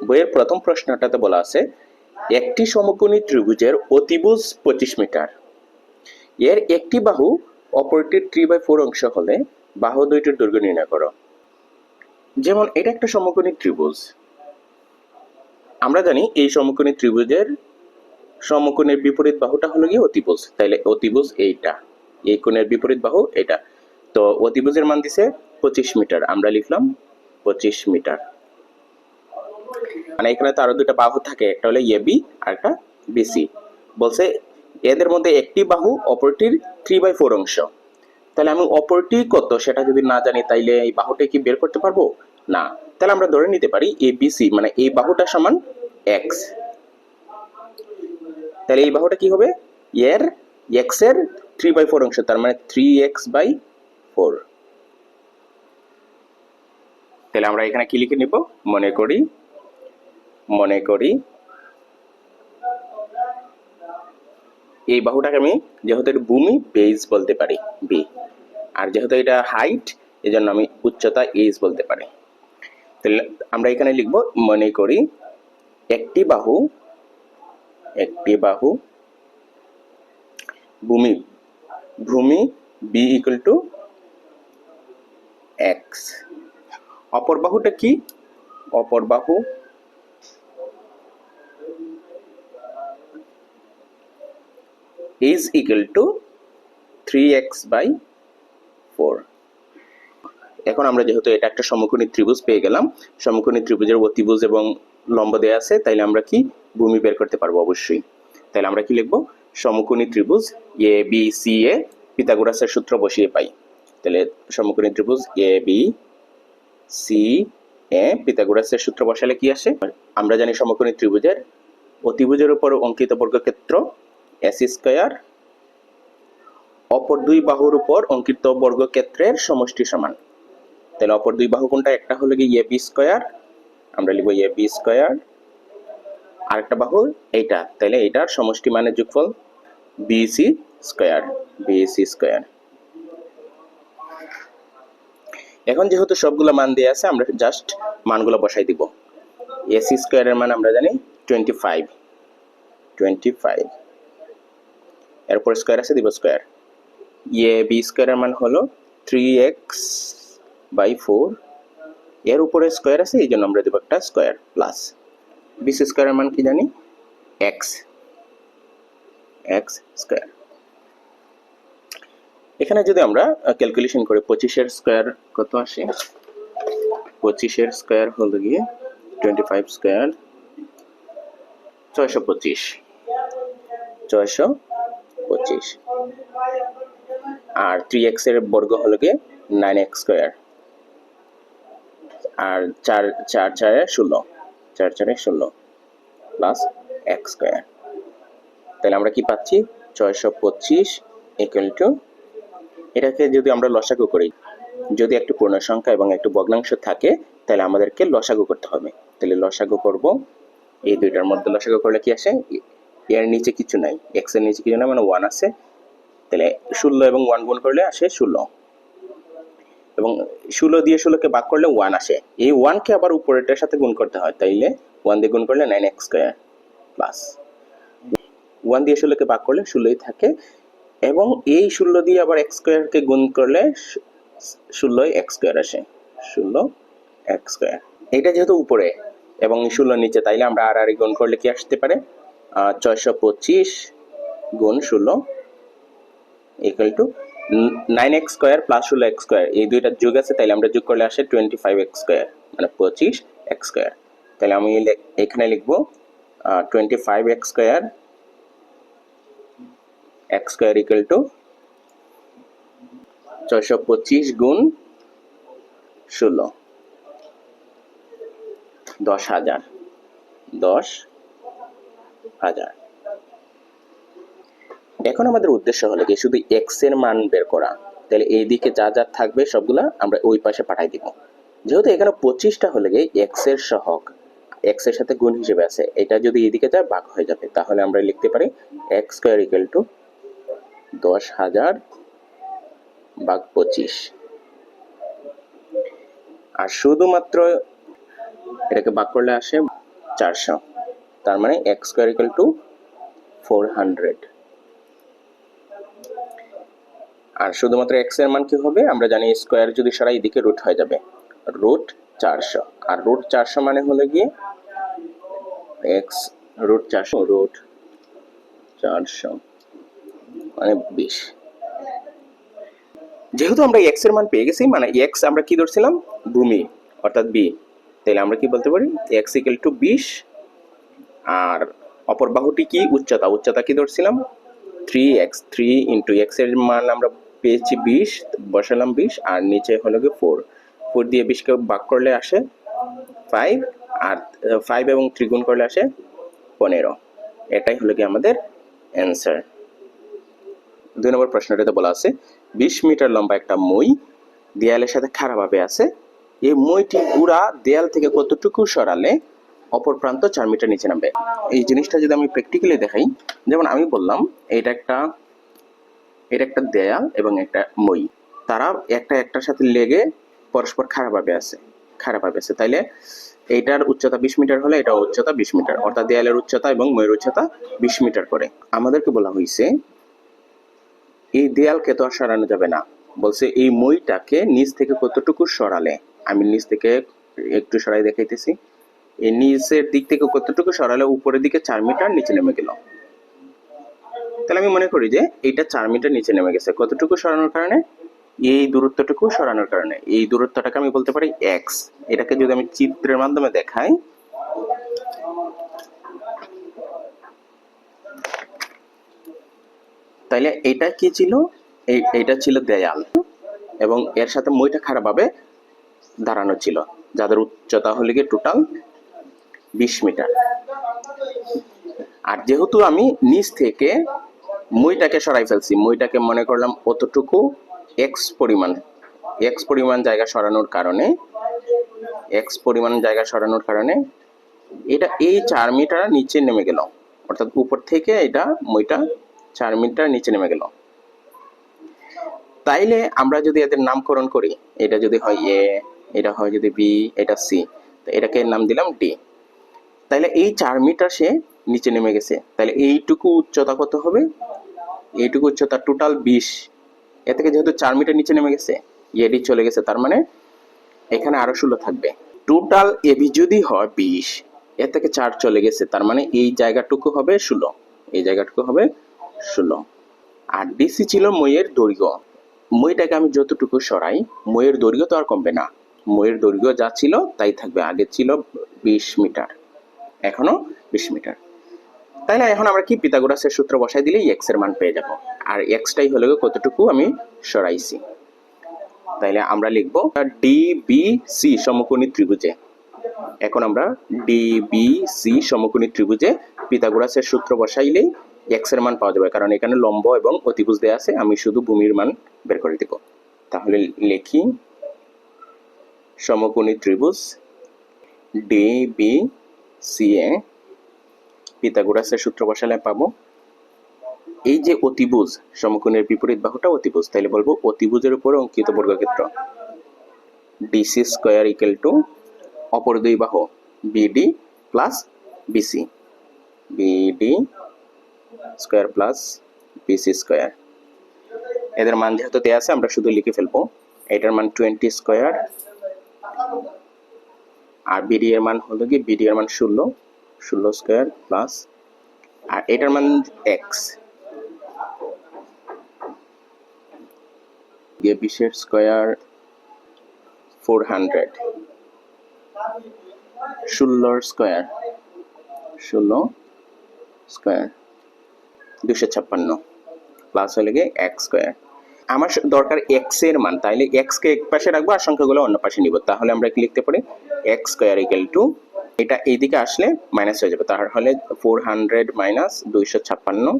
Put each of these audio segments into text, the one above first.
বইয়ের প্রথম প্রশ্নটাতে বলা আছে একটি সমকোণী ত্রিভুজের অতিভুজ 25 মিটার, এর একটি বাহু অপরটির 3/4 অংশ হলে বাহু দুইটির দৈর্ঘ্য নির্ণয় করো। যেমন এটা একটা সমকোণী ত্রিভুজ, আমরা জানি এই সমকোণী ত্রিভুজের সমকোণের বিপরীত বাহুটা হলো গিয়ে অতিভুজ, তাইলে অতিভুজ এইটা, এই কোণের বিপরীত বাহু এটা। তো অতিভুজের মান দিছে 25 মিটার, আমরা লিখলাম 25 মিটার। মানে এখানে তো আরো দুটো বাহু থাকে, একটা হলো এবি আর একটা বিসি। বলছে এদের মধ্যে একটি বাহু অপরটির 3/4 অংশ। তাহলে আমি অপরটি কত সেটা যদি না জানি তাইলে এই বাহুটা কি বের করতে পারবো না। তাহলে আমরা ধরে নিতে পারি এ বিসি মানে এই বাহুটা সমান এক্স। তাহলে এই বাহুটা কি হবে, এর এক্স এর 3/4 অংশ, তার মানে 3x/4। তাহলে আমরা এখানে কি লিখে নিব, মনে করি এই বাহুটাকে আমি যেহেতু এটা ভূমি বেস বলতে পারি বি, আর যেহেতু এটা হাইট এজন্য আমি উচ্চতা এইচ বলতে পারি। তাহলে আমরা এখানে লিখব মনে করি একটি বাহু ভূমি বি ইকুয়াল টু এক্স। অপর বাহুটা কি, অপর বাহু is equal to 3x/4। এখন আমরা যেহেতু এটা একটা সমকোণী ত্রিভুজ পেয়ে গেলাম, সমকোণী ত্রিভুজের অতিভুজ এবং লম্ব দেয়া আছে, তাইলে আমরা কি ভূমি বের করতে পারবো অবশ্যই। তাহলে আমরা কি লিখবো, সমকোণী ত্রিভুজ এ বি সি এ পিথাগোরাসের সূত্র বসিয়ে পাই। তাহলে সমকোণী ত্রিভুজ এ বি সি এ পিথাগোরাসের সূত্র বসালে কি আসে, আমরা জানি সমকোণী ত্রিভুজের অতিভুজের উপর অঙ্কিত বর্গক্ষেত্র এস স্কয়ার অপর দুই বাহুর উপর অঙ্কিত বর্গক্ষেত্রের সমষ্টি সমান। তাহলে অপর দুই বাহু কোনটা, একটা হলো কি এ বি স্কয়ার, আমরা লিখব এ বি স্কয়ার, আরেকটা বাহু এইটা, তাহলে এটার সমষ্টি মানে যোগফল বিসি স্কয়ার। এখন যেহেতু সবগুলো মান দেয়া আছে আমরা জাস্ট মানগুলো বসাই দিব। এসি স্কয়ারের মান আমরা জানি 25, এরপর স্কয়ার আছে দিব স্কয়ার। এ বি স্কয়ারের মান হলো 3x/4, এর উপরে স্কয়ার আছে এই জন্য আমরা দেব একটা স্কয়ার প্লাস বিসি স্কয়ারের মান কি জানি এক্স স্কয়ার। এখানে যদি আমরা ক্যালকুলেশন করি 25 এর স্কয়ার কত আসে, 25 এর স্কয়ার হলো গিয়ে 25 স্কয়ার 625, আর 3x এর বর্গ হলো গিয়ে 9x স্কয়ার, আর 4 16 প্লাস x স্কয়ার। তাহলে আমরা কি পাচ্ছি 625 ইকুয়াল টু, এটাকে যদি আমরা লসাগু করি, যদি একটি পূর্ণ সংখ্যা এবং একটি ভগ্নাংশ থাকে তাহলে আমাদেরকে লসাগু করতে হবে। তাহলে লসাগু করব, এই দুইটার মধ্যে লসাগু করলে কি আসে, এর নিচে কিছু নাই, x এর নিচে কিছু না মানে 1 আছে, তাহলে 16 এবং 1 গুণ করলে আসে 16, এবং 16 দিয়ে 16কে ভাগ করলে 1 আসে, এই 1 কে আবার উপরেরটার সাথে গুণ করতে হয়, তাইলে 1 দিয়ে গুণ করলে 9x স্কয়ার প্লাস 1 দিয়ে 16কে ভাগ করলে 16ই থাকে, এবং এই 16 দিয়ে আবার x স্কয়ারকে গুণ করলে 16x স্কয়ার আসে, 16x স্কয়ার। এটা যেহেতু উপরে এবং 16 নিচে, তাইলে আমরা আর গুণ করলে কি আসতে পারে, 625 গুণ 16 equal to 9x square plus 16x square, এই দুইটা যোগ আছে, তাইলে আমরা যোগ করলে আসে 25x স্কয়ার মানে 25x স্কয়ার। তাহলে আমি এখানে লিখব 25x square x square equal two 625 গুণ 16 10,000। এখন আমাদের উদ্দেশ্য হলো কি শুধু x এর মান বের করা, তাহলে এই দিকে যা যা থাকবে সবগুলা আমরা ওই পাশে পাঠাই দিব। যেহেতু এখানে 25টা হলে গিয়ে x এর সহগ, x এর সাথে গুণ হিসেবে আছে, এটা যদি এদিকে যায় ভাগ হয়ে যাবে, তাহলে আমরা লিখতে পারি x স্কয়ার ইকুয়াল টু 10,000 ভাগ 25, আর শুধুমাত্র এটাকে ভাগ করলে আসে 400, তার মানে এক্স স্কোয়ার ইকুয়াল টু 400। আর শুধুমাত্র এক্স এর মান কি হবে, আমরা জানি স্কোয়ার যদি সরাই এদিকে রুট হয়ে যাবে, রুট 400। আর রুট 400 মানে হলো গিয়ে এক্স রুট 400 মানে 20। যেহেতু আমরা এক্স এর মান পেয়ে গেছি, মানে এক্স আমরা কি ধরছিলাম, ভূমি অর্থাৎ বি, তাহলে আমরা কি বলতে পারি এক্স ইকুয়াল টু 20। আর অপর বাহুটি কি, উচ্চতা, উচ্চতা কি ধরছিলাম 3x, 3 ইন্টু এক্স এর মান আমরা পেয়েছি 20, বসালাম 20, আর নিচে হলো গিয়ে 4 দিয়ে 20কে ভাগ করলে আসে 5, আর 5 এবং 3 গুণ করলে আসে 15। এটাই হলো গিয়ে আমাদের অ্যান্সার। 2 নম্বর প্রশ্নটাতে বলা আছে 20 মিটার লম্বা একটা মই দেয়ালের সাথে খাড়াভাবে আছে, এই মইটি গুড়া দেয়াল থেকে কতটুকু সরালে অপর প্রান্ত 4 মিটার নিচে নামবে। এই জিনিসটা যদি আমি প্র্যাকটিক্যালি দেখাই, যেমন আমি বললাম এটা একটা দেয়াল এবং একটা মই, তারা একটার সাথে লেগে পরস্পর খাড়াভাবে আছে, তাইলে এইটার উচ্চতা 20 মিটার হলে এটা উচ্চতা 20 মিটার, অর্থাৎ দেয়ালের উচ্চতা এবং মইয়ের উচ্চতা 20 মিটার করে। আমাদেরকে বলা হয়েছে এই দেয়ালকে তো আর সরানো যাবে না, বলছে এই মইটাকে নিচ থেকে কতটুকু সরালে, আমি নিচ থেকে একটু সরাই দেখাইতেছি, এই নিচের দিক থেকে কতটুকু সরালে উপরের দিকে 4 মিটার নিচে নেমে গেল। তাহলে আমি মনে করি যে এইটা 4 মিটার নিচে নেমে গেছে, কতটুকু সরানোর কারণে, এই দূরত্বটুকু সরানোর কারণে। এই দূরত্বটাকে আমি বলতে পারি এক্স। এটাকে যদি আমি চিত্রের মাধ্যমে দেখাই, তাইলে এটা কি ছিল, এইটা ছিল দেয়াল এবং এর সাথে মইটা খাড়াভাবে দাঁড়ানো ছিল, যাদের উচ্চতা হলে গিয়ে টোটাল 20 মিটার। আর যেহেতু আমি নিচ থেকে মইটাকে সরাই ফেলছি, মইটাকে মনে করলাম অতটুকু এক্স পরিমাণ জায়গা সরানোর কারণে এটা এই 4 মিটার নিচে নেমে গেল, অর্থাৎ উপর থেকে এটা মইটা 4 মিটার নিচে নেমে গেল। তাইলে আমরা যদি এদের নামকরণ করি, এটা যদি হয় এ, এটা হয় যদি বি, এটা সি, তো এটাকে নাম দিলাম ডি। তাইলে এই 4 মিটার সে নিচে নেমে গেছে, তাহলে এইটুকু উচ্চতা কত হবে, এইটুকু উচ্চতা টোটাল 20। এ থেকে যেহেতু 4 মিটার নিচে নেমে গেছে, এডি চলে গেছে, তার মানে এখানে আরো 16 থাকবে। টোটাল এবি যদি হয় 20, এ থেকে 4 চলে গেছে, তার মানে এই জায়গাটুকু হবে 16, এই জায়গাটুকু হবে 16। আর ডিসি ছিল মইয়ের দৈর্ঘ্য, মইটাকে আমি যতটুকু সরাই মইয়ের দৈর্ঘ্য তো আর কমবে না, মইয়ের দৈর্ঘ্য যা ছিল তাই থাকবে, আগে ছিল 20 মিটার, এখনো 20 মিটার। তাইলে এখন আমরা কি পিথাগোরাসের সূত্র বসাই দিলেই এক্স এর মান পেয়ে যাব, আর এক্সটাই হলো কতটুকু আমি সরাইছি। তাইলে আমরা লিখবো ডিবিসি সমকোণী ত্রিভুজে, এখন আমরা ডিবিসি সমকোণী ত্রিভুজে পিথাগোরাসের সূত্র বসাইলেই এক্স এর মান পাওয়া যাবে, কারণ এখানে লম্ব এবং অতিভুজ দেয়া আছে, আমি শুধু ভূমির মান বের করে দিব। তাহলে লিখি সমকোণী ত্রিভুজ ডিবিসি এ পিথাগোরাসের সূত্র বসালে পাবো এই যে অতিভুজ, সমকোণের বিপরীত বাহুটা অতিভুজ, তাইলে বলবো অতিভুজের উপরে অঙ্কিত বর্গক্ষেত্র ডিসি স্কয়ার ইকুয়াল টু অপর দুই বাহু BD plus BC, BD square plus BC square. এদের মান যেহেতু দেয়া আছে আমরা শুধু লিখে ফেলবো, এটার মান 20 স্কয়ার, আর বিডি এর মান হলো কি, বিডি এর মান 16 স্কয়ার প্লাস, আর এটার মান এক্স, 20 স্কয়ার 400, 16 স্কয়ার 256 প্লাস হলে গিয়ে এক্স স্কয়ার। আমার দরকার এক্স এর মান, তাইলে এক্স কে এক পাশে রাখবো আর সংখ্যাগুলো অন্য পাশে নিব, তাহলে আমরা কি লিখতে পারি এক্স স্কয়ার ইকুয়াল টু, এটা এইদিকে আসলে মাইনাস হয়ে যাবে, তাহলে 400 মাইনাস 256,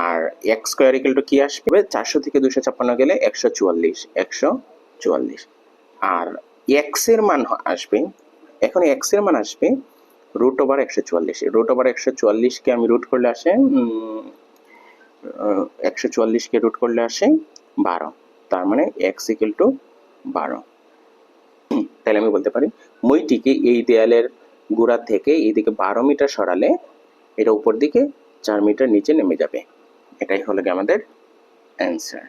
আর এক্স স্কয়ার ইকুয়াল টু কি আসবে, 400 থেকে 256 গেলে 144, আর এক্স এর মান আসবে, এখন এক্স এর মান আসবে রুট ওভার 144, রুট ওভার 144 কে আমি রুট করলে আসে 144 কে রুট করলে আসে 12, তার মানে এক্স ইকুয়াল টু 12। তাহলে আমি বলতে পারি মইটিকে এই দেয়ালের গোড়ার থেকে এইদিকে 12 মিটার সরালে এটা উপর দিকে 4 মিটার নিচে নেমে যাবে। এটাই হলো গিয়ে আমাদের অ্যান্সার।